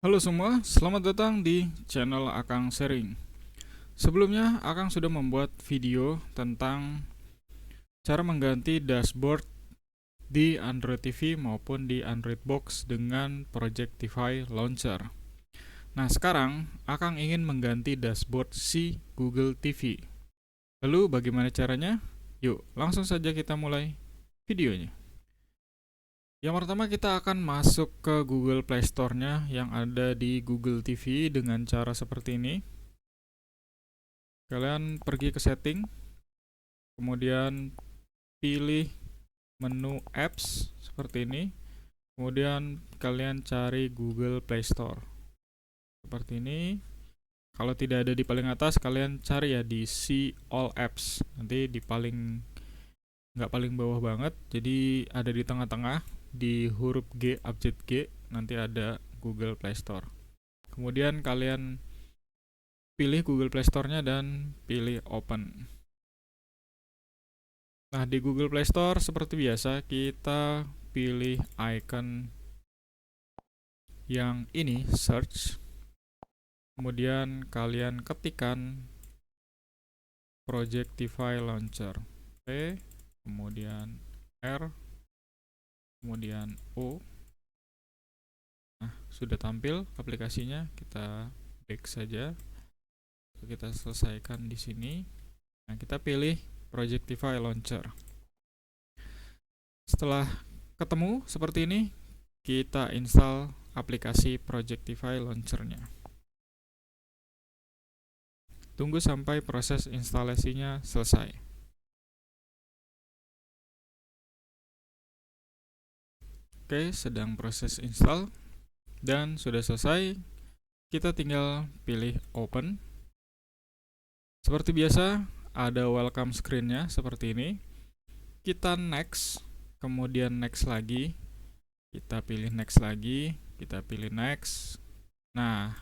Halo semua, selamat datang di channel Akang Sharing. Sebelumnya, Akang sudah membuat video tentang cara mengganti dashboard di Android TV maupun di Android Box dengan Projectify Launcher. Nah, sekarang Akang ingin mengganti dashboard si Google TV. Lalu bagaimana caranya? Yuk, langsung saja kita mulai videonya. Yang pertama kita akan masuk ke Google Play Store-nya yang ada di Google TV dengan cara seperti ini. Kalian pergi ke setting, kemudian pilih menu apps seperti ini. Kemudian kalian cari Google Play Store. Seperti ini. Kalau tidak ada di paling atas, kalian cari ya di See All Apps. Nanti di paling nggak paling bawah banget, jadi ada di tengah-tengah di huruf G, abjad G, nanti ada Google Play Store. Kemudian kalian pilih Google Play Store-nya dan pilih Open. Nah, di Google Play Store seperti biasa kita pilih icon yang ini, search. Kemudian kalian ketikkan Projectify Launcher. P, kemudian R, kemudian O. Nah, sudah tampil aplikasinya. Kita back saja. Kita selesaikan di sini. Nah, kita pilih Projectify Launcher. Setelah ketemu seperti ini, kita install aplikasi Projectify Launcher-nya. Tunggu sampai proses instalasinya selesai. Oke, sedang proses install dan sudah selesai. Kita tinggal pilih Open. Seperti biasa, ada welcome screen-nya seperti ini. Kita next, kemudian next lagi. Kita pilih next lagi, kita pilih next. Nah,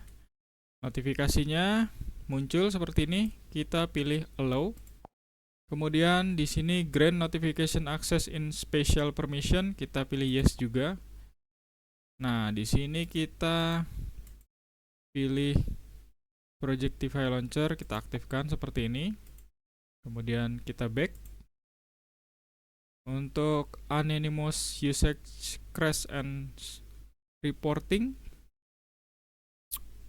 notifikasinya muncul seperti ini. Kita pilih allow. Kemudian di sini grant notification access in special permission, kita pilih yes juga. Nah, di sini kita pilih Projectify Launcher, kita aktifkan seperti ini. Kemudian kita back. Untuk anonymous usage crash and reporting,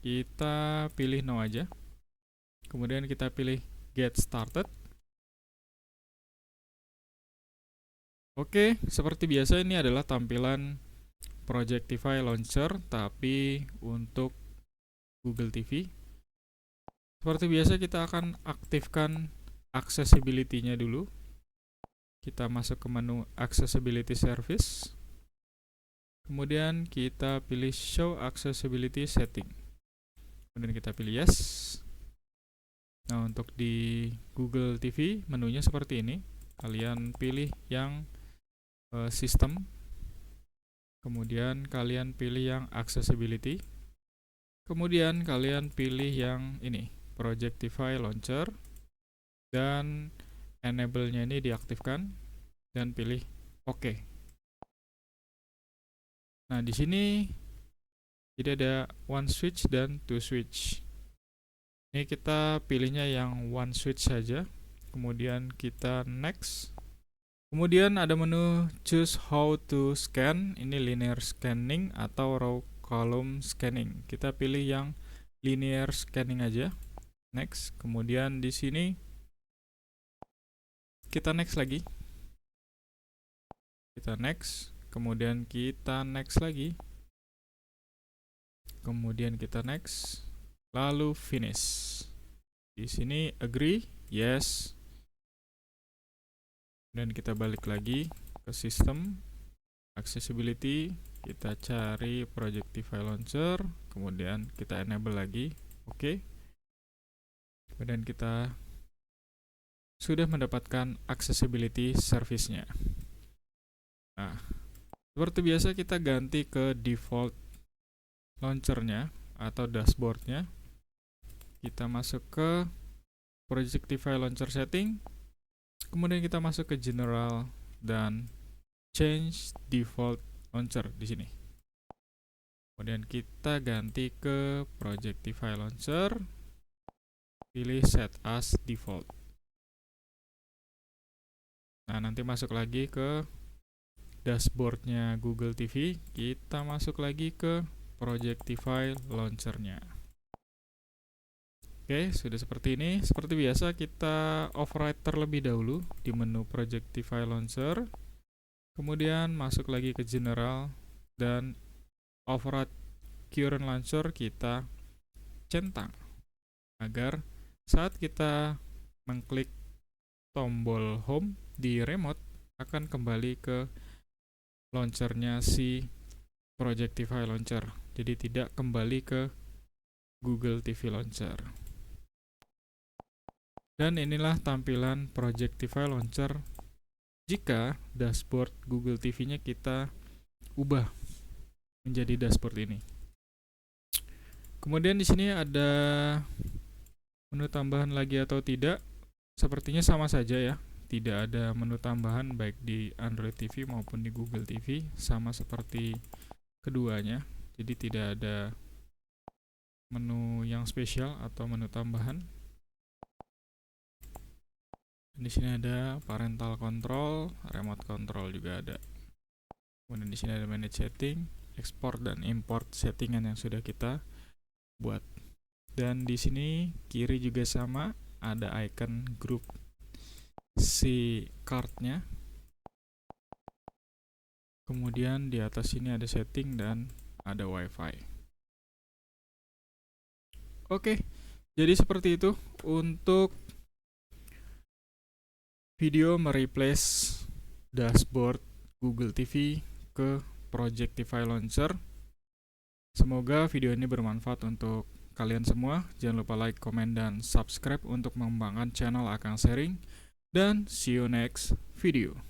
kita pilih no aja. Kemudian kita pilih get started. Oke, seperti biasa ini adalah tampilan Projectify Launcher tapi untuk Google TV. Seperti biasa kita akan aktifkan accessibility-nya dulu. Kita masuk ke menu Accessibility Service. Kemudian kita pilih Show Accessibility Setting. Kemudian kita pilih Yes. Nah, untuk di Google TV menunya seperti ini. Kalian pilih yang System. Kemudian kalian pilih yang Accessibility. Kemudian kalian pilih yang ini, Projectify Launcher. Dan enable-nya ini diaktifkan dan pilih OK. Nah, di sini jadi ada one switch dan two switch. Ini kita pilihnya yang one switch saja. Kemudian kita next. Kemudian ada menu choose how to scan. Ini linear scanning atau row column scanning. Kita pilih yang linear scanning aja. Next. Kemudian di sini kita next lagi. Kita next. Kemudian kita next lagi. Kemudian kita next. Lalu finish. Di sini agree, yes. Dan kita balik lagi ke sistem accessibility, kita cari Projectify Launcher, kemudian kita enable lagi, oke. Kemudian kita sudah mendapatkan accessibility service-nya. Nah, seperti biasa kita ganti ke default launcher-nya atau dashboard-nya. Kita masuk ke Projectify Launcher setting. Kemudian kita masuk ke general dan change default launcher di sini. Kemudian kita ganti ke Projectify Launcher, pilih Set as Default. Nah, nanti masuk lagi ke dashboardnya Google TV, kita masuk lagi ke Projectify Launcher-nya. Oke, sudah seperti ini. Seperti biasa, kita override terlebih dahulu di menu Projectify Launcher. Kemudian masuk lagi ke General, dan override Current Launcher kita centang agar saat kita mengklik tombol Home di remote akan kembali ke launchernya si Projectify Launcher. Jadi tidak kembali ke Google TV Launcher. Dan inilah tampilan Projectify Launcher jika dashboard Google TV-nya kita ubah menjadi dashboard ini. Kemudian di sini ada menu tambahan lagi atau tidak? Sepertinya sama saja ya. Tidak ada menu tambahan baik di Android TV maupun di Google TV, sama seperti keduanya. Jadi tidak ada menu yang spesial atau menu tambahan. Di sini ada parental control, remote control juga ada. Kemudian di sini ada manage setting, export dan import settingan yang sudah kita buat. Dan di sini kiri juga sama, ada icon grup si card-nya. Kemudian di atas sini ada setting dan ada WiFi. Oke, jadi seperti itu untuk video mereplace dashboard Google TV ke Projectify Launcher. Semoga video ini bermanfaat untuk kalian semua. Jangan lupa like, komen, dan subscribe untuk mengembangkan channel Akang Sharing. Dan see you next video.